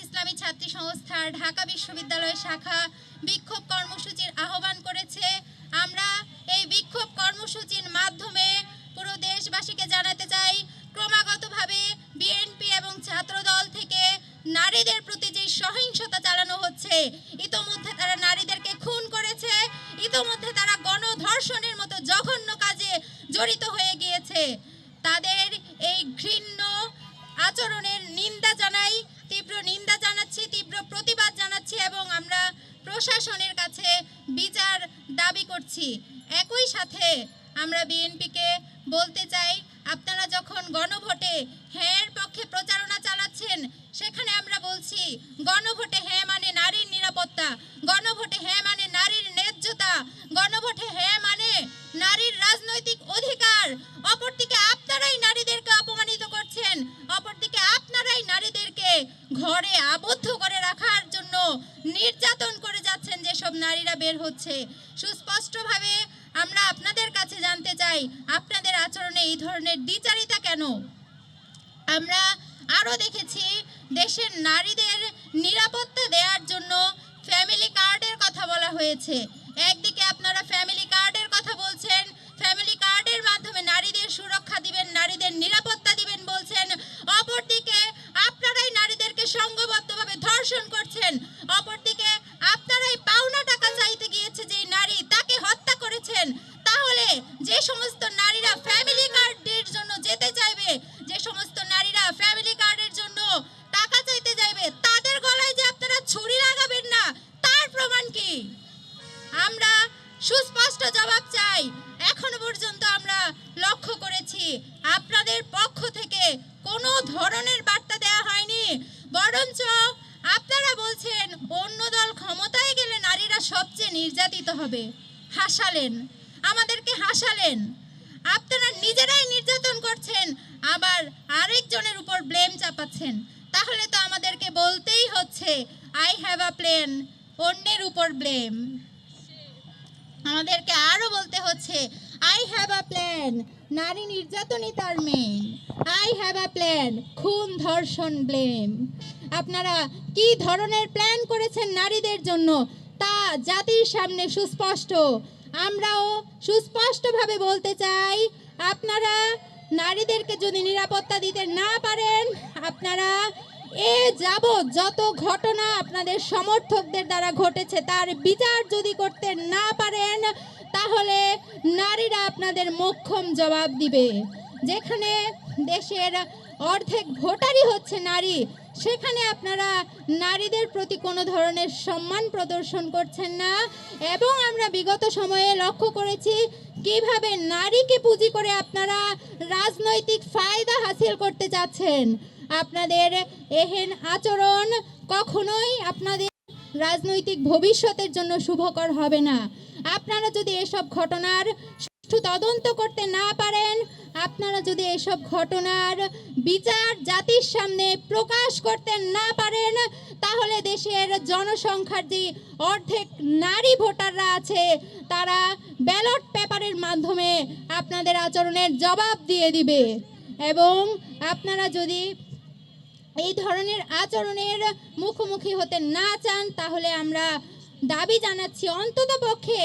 ইসলামী ছাত্রী সংস্থার ঢাকা বিশ্ববিদ্যালয় শাখা বিক্ষোভ কর্মসূচির আহ্বান করেছে। আমরা এই বিক্ষোভ কর্মসূচির মাধ্যমে পুরো দেশবাসীকে জানাতে চাই, ক্রমাগতভাবে বিএনপি এবং ছাত্রদল থেকে নারীদের প্রতি যে সহিংসতা চালানো হচ্ছে, ইতোমধ্যে তারা নারীদেরকে খুন করেছে, ইতোমধ্যে তারা গণধর্ষণের মতো জঘন্য কাজে জড়িত হয়ে গিয়েছে। তাদের এই ঘৃণ্য আচরণের নিন্দা জানাই, তীব্র নিন্দা জানাচ্ছি, তীব্র প্রতিবাদ জানাচ্ছি এবং আমরা প্রশাসনের কাছে বিচার দাবি করছি। একই সাথে আমরা বিএনপিকে বলতে চাই, আপনারা যখন গণভোটে হ্যাঁর পক্ষে প্রচারণা চালাচ্ছেন, সেখানে আমরা বলছি গণভোটে হ্যাঁ মানে নারীর নিরাপত্তা, গণভোটে হ্যাঁ মানে নারীর ন্যায্যতা, গণভোটে হ্যাঁ মানে নারীর রাজনৈতিক অধিকার। অপরদিকে আপনারাই নারীদেরকে অপমানিত করছেন, অপরদিকে আপনারাই নারীদেরকে ঘরে আবদ্ধ করে রাখার জন্য নির্যাতন করে যাচ্ছেন। যেসব নারীরা বের হচ্ছে, সুস্পষ্টভাবে আমরা আপনাদের কাছে জানতে চাই, আপনাদের আচরণে এই ধরনের দ্বিচারিতা কেন? আমরা আরও দেখেছি, দেশের নারীদের নিরাপত্তা দেওয়ার জন্য ফ্যামিলি কার্ডের কথা বলা হয়েছে। একদিকে আপনারা ফ্যামিলি কার্ডের কথা বলছেন, ফ্যামিলি কার্ডের মাধ্যমে নারীদের সুরক্ষা দিবেন, নারীদের নিরাপত্তা দিবেন বলছেন, অপরদিকে আপনারাই নারীদেরকে সংঘবদ্ধভাবে ধর্ষণ করছেন, অপরদিকে আপনারাই পাওনা টাকা চাইতে গিয়েছে যে নারী, তাকে হত্যা করেছেন। তাহলে যে সমস্ত নারীরা ফ্যামিলি কার্ডের জন্য যেতে চাইবে, যে সমস্ত নারীরা ফ্যামিলি কার্ডের জন্য টাকা চাইতে যাইবে, তাদের গলায় যে আপনারা ছুরি লাগাবেন না, তার প্রমাণ কি? আমরা সুস্পষ্ট জবাব চাই। এখনো পর্যন্ত আমরা লক্ষ্য করেছি আপনাদের পক্ষ থেকে কোনো ধরনের বার্তা দেওয়া হয়নি, বরঞ্চ আপনারা বলছেন অন্য দল ক্ষমতায় গেলে নারীরা সবচেয়ে নির্যাতিত হবে। হাসালেন, আমাদেরকে হাসালেন। আপনারা নিজেরাই নির্যাতন করছেন, আবার আরেকজনের উপর ব্লেম চাপাচ্ছেন। তাহলে তো আমাদেরকে বলতেই হচ্ছে আই হ্যাভ আ প্ল্যান, অন্যের উপর ব্লেম। আমাদেরকে আরো বলতে হচ্ছে আই হ্যাভ আ প্ল্যান, নারী নির্যাতনই তার main. I have a plan, খুন ধর্ষণ ব্লেম। আপনারা কি ধরনের প্ল্যান করেছেন নারীদের জন্য তা জাতির সামনে সুস্পষ্ট। আমরাও সুস্পষ্টভাবে বলতে চাই, আপনারা নারীদেরকে যদি নিরাপত্তা দিতে না পারেন, আপনারা যাবৎ যত ঘটনা আপনাদের সমর্থকদের দ্বারা ঘটেছে তার বিচার যদি করতে না পারেন, তাহলে নারীরা আপনাদের মোক্ষম জবাব দিবে। যেখানে দেশের অর্ধেক ভোটারই হচ্ছে নারী, সেখানে আপনারা নারীদের প্রতি কোনো ধরনের সম্মান প্রদর্শন করছেন না। এবং আমরা বিগত সময়ে লক্ষ্য করেছি কিভাবে নারীকে পুঁজি করে আপনারা রাজনৈতিক ফায়দা হাসিল করতে চাচ্ছেন। আপনাদের এহেন আচরণ কখনোই আপনাদের রাজনৈতিক ভবিষ্যতের জন্য শুভকর হবে না। আপনারা যদি এসব ঘটনার সুষ্ঠু তদন্ত করতে না পারেন, আপনারা যদি এসব ঘটনার বিচার জাতির সামনে প্রকাশ করতে না পারেন, তাহলে দেশের জনসংখ্যার যে অর্ধেক নারী ভোটাররা আছে, তারা ব্যালট পেপারের মাধ্যমে আপনাদের আচরণের জবাব দিয়ে দিবে। এবং আপনারা যদি এই ধরনের আচরণের মুখোমুখি হতে না চান, তাহলে আমরা দাবি জানাচ্ছি অন্ততপক্ষে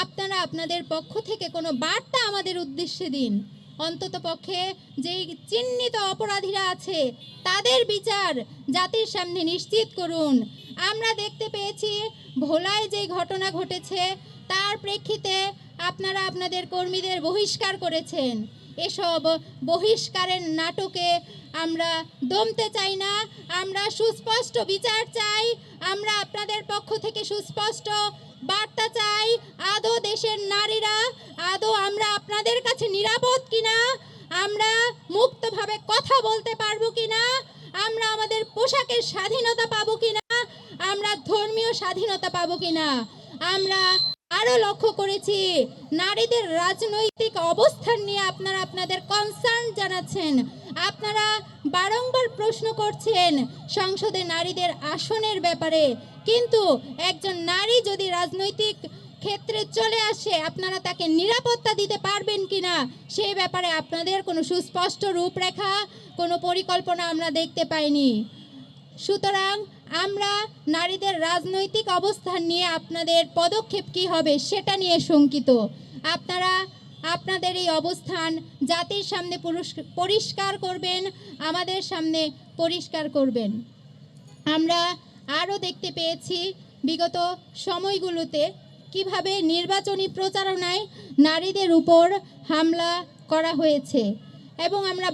আপনারা আপনাদের পক্ষ থেকে কোনো বার্তা আমাদের উদ্দেশ্যে দিন। অন্ততপক্ষে যেই চিহ্নিত অপরাধীরা আছে তাদের বিচার জাতির সামনে নিশ্চিত করুন। আমরা দেখতে পেয়েছি ভোলায় যে ঘটনা ঘটেছে, তার প্রেক্ষিতে আপনারা আপনাদের কর্মীদের বহিষ্কার করেছেন। এসব বহিষ্কারের নাটকে আমরা দমতে চাই না, আমরা সুস্পষ্ট বিচার চাই। আমরা আপনাদের পক্ষ থেকে সুস্পষ্ট বার্তা চাই। আদৌ দেশের নারীরা, আদৌ আমরা আপনাদের কাছে নিরাপদ কিনা, আমরা মুক্তভাবে কথা বলতে পারবো কিনা, আমরা আমাদের পোশাকের স্বাধীনতা পাবো কিনা, আমরা ধর্মীয় স্বাধীনতা পাবো কিনা। আমরা আরো লক্ষ্য করেছি নারীদের রাজনৈতিক অবস্থান নিয়ে আপনারা আপনাদের কনসার্ন জানাচ্ছেন। আপনারা বারংবার প্রশ্ন করছেন সংসদে নারীদের আসনের ব্যাপারে, কিন্তু একজন নারী যদি রাজনৈতিক ক্ষেত্রে চলে আসে, আপনারা তাকে নিরাপত্তা দিতে পারবেন কিনা সেই ব্যাপারে আপনাদের কোনো সুস্পষ্ট রূপরেখা, কোনো পরিকল্পনা আমরা দেখতে পাইনি। সুতরাং আমরা নারীদের রাজনৈতিক অবস্থান নিয়ে আপনাদের পদক্ষেপ কী হবে সেটা নিয়ে শঙ্কিত। আপনারা আপনাদের এই অবস্থান জাতির সামনে পরিষ্কার করবেন, আমাদের সামনে পরিষ্কার করবেন। আমরা আরও দেখতে পেয়েছি বিগত সময়গুলোতে কিভাবে নির্বাচনী প্রচারণায় নারীদের উপর হামলা করা হয়েছে এবং আমরা